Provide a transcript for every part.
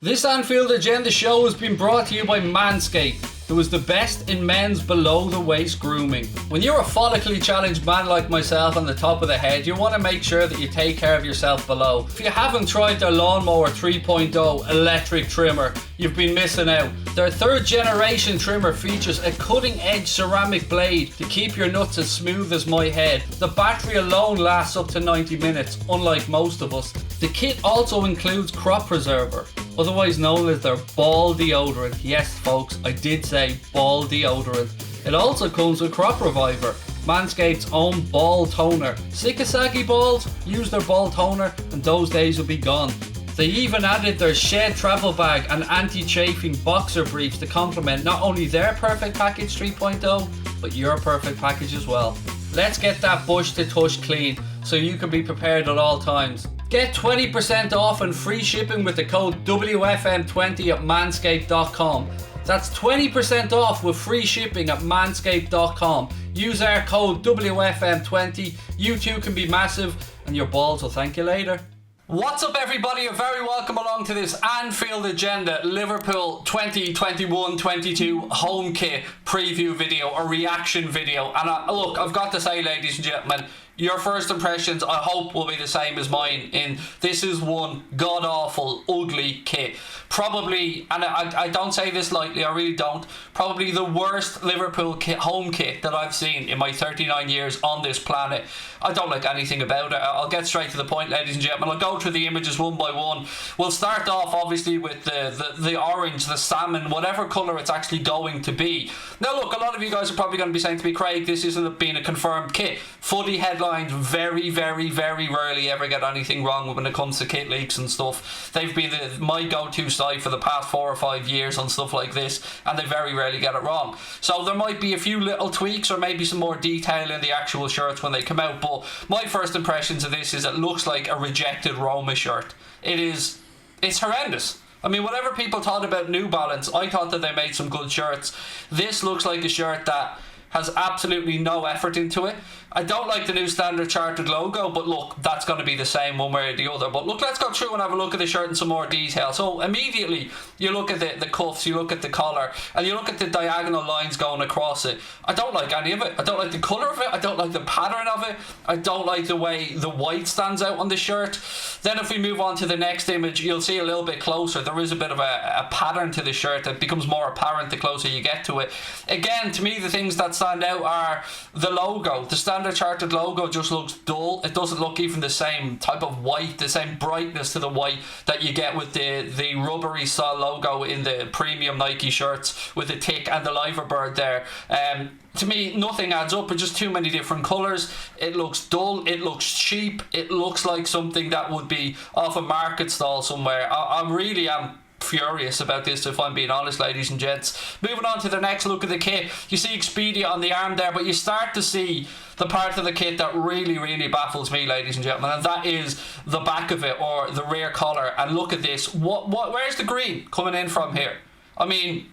This Anfield Agenda show has been brought to you by Manscaped, who is the best in men's below-the-waist grooming. When you're a follically challenged man like myself on the top of the head, you want to make sure that you take care of yourself below. If you haven't tried their Lawnmower 3.0 electric trimmer, you've been missing out. Their third generation trimmer features a cutting-edge ceramic blade to keep your nuts as smooth as my head. The battery alone lasts up to 90 minutes, unlike most of us. The kit also includes Crop Preserver, otherwise known as their ball deodorant. Yes folks, I did say ball deodorant. It also comes with Crop Reviver, Manscaped's own ball toner. Sick of saggy balls? Use their ball toner and those days will be gone. They even added their Shed travel bag and anti-chafing boxer briefs to complement not only their Perfect Package 3.0, but your perfect package as well. Let's get that bush to tush clean so you can be prepared at all times. Get 20% off and free shipping with the code WFM20 at manscaped.com. That's 20% off with free shipping at manscaped.com. Use our code WFM20. You too can be massive and your balls will thank you later. What's up everybody? You're very welcome along to this Anfield Agenda Liverpool 2021-22 home kit preview video, a reaction video. And look, I've got to say, ladies and gentlemen, your first impressions I hope will be the same as mine in this is one god-awful, ugly kit. Probably, and I don't say this lightly, I really don't, probably the worst Liverpool kit, home kit that I've seen in my 39 years on this planet. I don't like anything about it. I'll get straight to the point, ladies and gentlemen. I'll go through the images one by one. We'll start off obviously with the orange, the salmon, whatever colour it's actually going to be. Now look, a lot of you guys are probably going to be saying to me, Craig, this isn't being a confirmed kit. Footy headlines very, very, very rarely ever get anything wrong when it comes to kit leaks and stuff. They've been my go-to site for the past 4 or 5 years on stuff like this, and they very rarely get it wrong. So there might be a few little tweaks or maybe some more detail in the actual shirts when they come out, but my first impressions of this is it looks like a rejected Roma shirt. It's horrendous. I mean, whatever people thought about New Balance, I thought that they made some good shirts. This looks like a shirt that has absolutely no effort into it. I don't like the new Standard Chartered logo, but look, that's going to be the same one way or the other. But look, let's go through and have a look at the shirt in some more detail. So immediately, you look at the cuffs, you look at the collar, and you look at the diagonal lines going across it. I don't like any of it. I don't like the colour of it. I don't like the pattern of it. I don't like the way the white stands out on the shirt. Then if we move on to the next image, you'll see a little bit closer. There is a bit of a pattern to the shirt that becomes more apparent the closer you get to it. Again, to me, the things that stand out are the logo. The Standard Chartered logo just looks dull. It doesn't look even the same type of white, the same brightness to the white that you get with the rubbery style logo in the premium Nike shirts with the tick and the liver bird there. To me, nothing adds up. It's just too many different colours. It looks dull. It looks cheap. It looks like something that would be off a market stall somewhere. I really am furious about this, if I'm being honest, ladies and gents. Moving on to the next look at the kit, you see Expedia on the arm there, but you start to see the part of the kit that really, really baffles me, ladies and gentlemen, and that is the back of it, or the rear collar. And look at this. Where's the green coming in from here? I mean,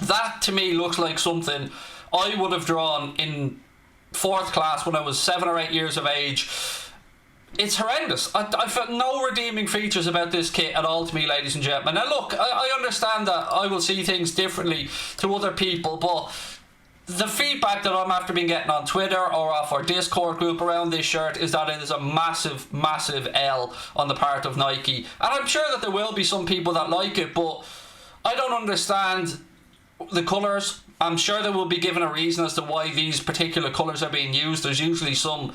that to me looks like something I would have drawn in 4th class when I was 7 or 8 years of age. It's horrendous. I felt no redeeming features about this kit at all to me, ladies and gentlemen. Now look, I understand that I will see things differently to other people, but the feedback that I'm after been getting on Twitter or off our Discord group around this shirt is that it is a massive, massive L on the part of Nike. And I'm sure that there will be some people that like it, but I don't understand the colours. I'm sure they will be given a reason as to why these particular colours are being used. There's usually some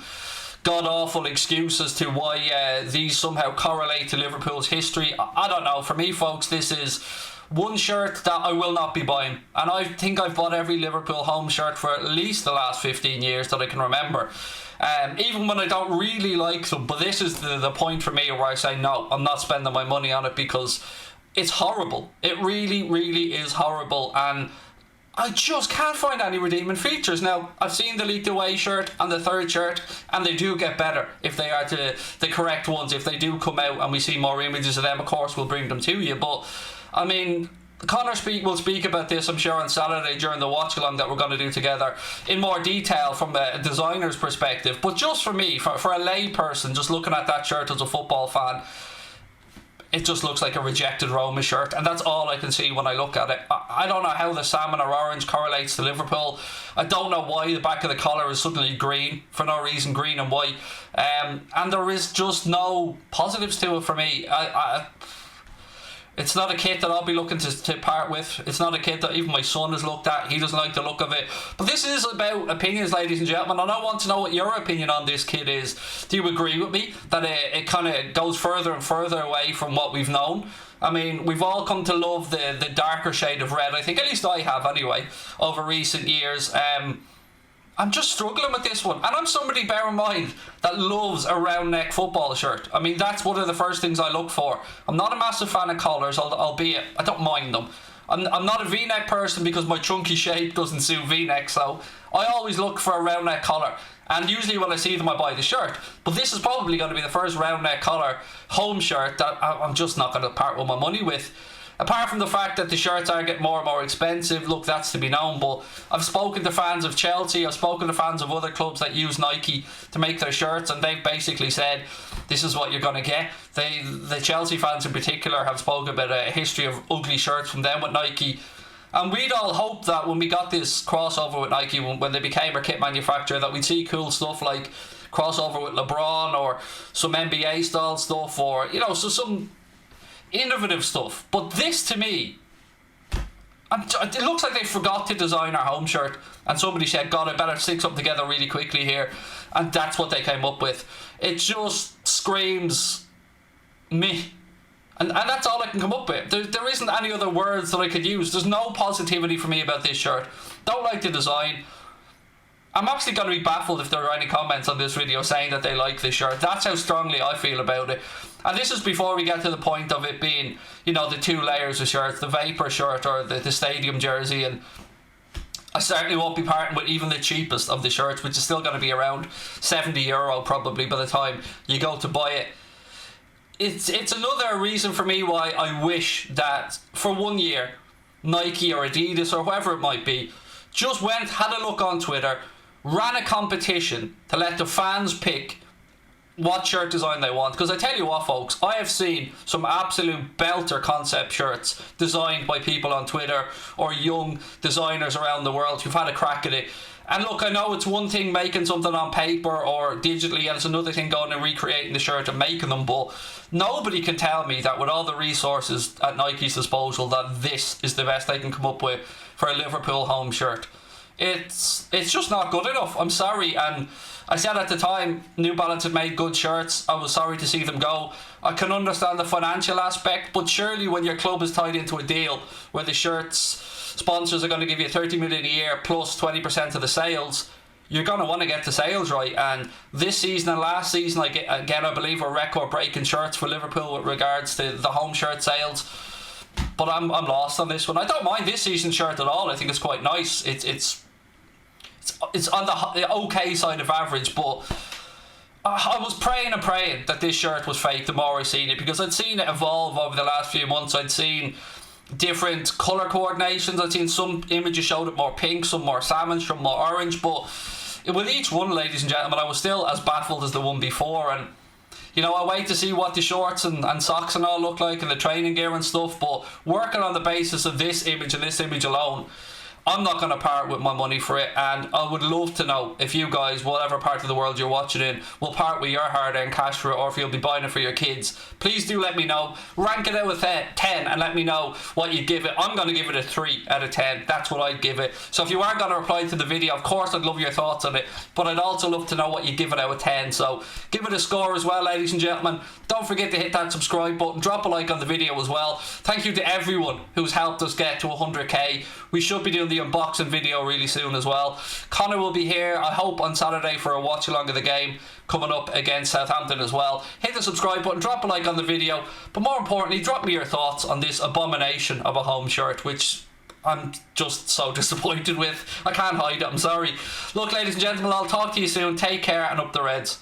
god-awful excuse as to why these somehow correlate to Liverpool's history. I don't know. For me, folks, this is one shirt that I will not be buying. And I think I've bought every Liverpool home shirt for at least the last 15 years that I can remember. Even when I don't really like them. But this is the point for me where I say, no, I'm not spending my money on it because it's horrible. It really, really is horrible. And I just can't find any redeeming features. Now, I've seen the leaked away shirt and the third shirt, and they do get better if they are the correct ones. If they do come out and we see more images of them, of course, we'll bring them to you. But, I mean, Connor will speak about this, I'm sure, on Saturday during the watch-along that we're going to do together in more detail from a designer's perspective. But just for me, for a lay person, just looking at that shirt as a football fan, it just looks like a rejected Roma shirt, and that's all I can see when I look at it. I don't know how the salmon or orange correlates to Liverpool. I don't know why the back of the collar is suddenly green for no reason, green and white, and there is just no positives to it for me. It's not a kit that I'll be looking to part with. It's not a kit that even my son has looked at. He doesn't like the look of it. But this is about opinions, ladies and gentlemen, and I want to know what your opinion on this kit is. Do you agree with me that it kind of goes further and further away from what we've known? I mean, we've all come to love the darker shade of red, I think, at least I have anyway, over recent years. I'm just struggling with this one, and I'm somebody, bear in mind, that loves a round neck football shirt. I mean, that's one of the first things I look for. I'm not a massive fan of collars, albeit I don't mind them. I'm not a V-neck person because my chunky shape doesn't suit V-neck, so I always look for a round neck collar, and usually when I see them I buy the shirt. But this is probably going to be the first round neck collar home shirt that I'm just not going to part with my money with. Apart from the fact that the shirts are getting more and more expensive, look, that's to be known, but I've spoken to fans of Chelsea, I've spoken to fans of other clubs that use Nike to make their shirts, and they've basically said, this is what you're going to get. The Chelsea fans in particular have spoken about a history of ugly shirts from them with Nike, and we'd all hoped that when we got this crossover with Nike, when they became our kit manufacturer, that we'd see cool stuff like crossover with LeBron, or some NBA style stuff, or, you know, so some innovative stuff. But this, to me, it looks like they forgot to design our home shirt, and somebody said, God, I better stick something together really quickly here, and that's what they came up with. It just screams me, and that's all I can come up with. There isn't any other words that I could use. There's no positivity for me about this shirt. Don't like the design. I'm actually going to be baffled if there are any comments on this video saying that they like this shirt. That's how strongly I feel about it. And this is before we get to the point of it being, you know, the two layers of shirts, the Vapor shirt or the stadium jersey. And I certainly won't be parting with even the cheapest of the shirts, which is still going to be around €70 probably by the time you go to buy it. It's another reason for me why I wish that for 1 year, Nike or Adidas or whoever it might be just had a look on Twitter, ran a competition to let the fans pick what shirt design they want. Because I tell you what, folks, I have seen some absolute belter concept shirts designed by people on Twitter or young designers around the world who've had a crack at it. And look, I know it's one thing making something on paper or digitally, and it's another thing going and recreating the shirt and making them, but nobody can tell me that with all the resources at Nike's disposal that this is the best they can come up with for a Liverpool home shirt. It's just not good enough. I'm sorry, and I said at the time New Balance had made good shirts. I was sorry to see them go. I can understand the financial aspect, but surely when your club is tied into a deal where the shirts sponsors are going to give you 30 million a year plus 20% of the sales, you're going to want to get the sales right. And this season and last season, again, I believe were record-breaking shirts for Liverpool with regards to the home shirt sales. But I'm lost on this one. I don't mind this season's shirt at all. I think it's quite nice. It's on the okay side of average, but I was praying and praying that this shirt was fake the more I seen it, because I'd seen it evolve over the last few months. I'd seen different colour coordinations. I'd seen some images showed it more pink, some more salmon, some more orange, but with each one, ladies and gentlemen, I was still as baffled as the one before. And you know, I wait to see what the shorts and socks and all look like, and the training gear and stuff, but working on the basis of this image and this image alone, I'm not going to part with my money for it. And I would love to know if you guys, whatever part of the world you're watching in, will part with your hard-earned cash for it, or if you'll be buying it for your kids. Please do let me know. Rank it out of 10 and let me know what you give it. I'm going to give it a 3 out of 10. That's what I'd give it. So if you are going to reply to the video, of course I'd love your thoughts on it, but I'd also love to know what you give it out of 10. So give it a score as well, ladies and gentlemen. Don't forget to hit that subscribe button. Drop a like on the video as well. Thank you to everyone who's helped us get to 100k. We should be doing the unboxing video really soon as well. Connor will be here, I hope, on Saturday for a watch along of the game coming up against Southampton as well. Hit the subscribe button, drop a like on the video, but more importantly, drop me your thoughts on this abomination of a home shirt, which I'm just so disappointed with. I can't hide it, I'm sorry. Look, ladies and gentlemen, I'll talk to you soon. Take care, and up the Reds.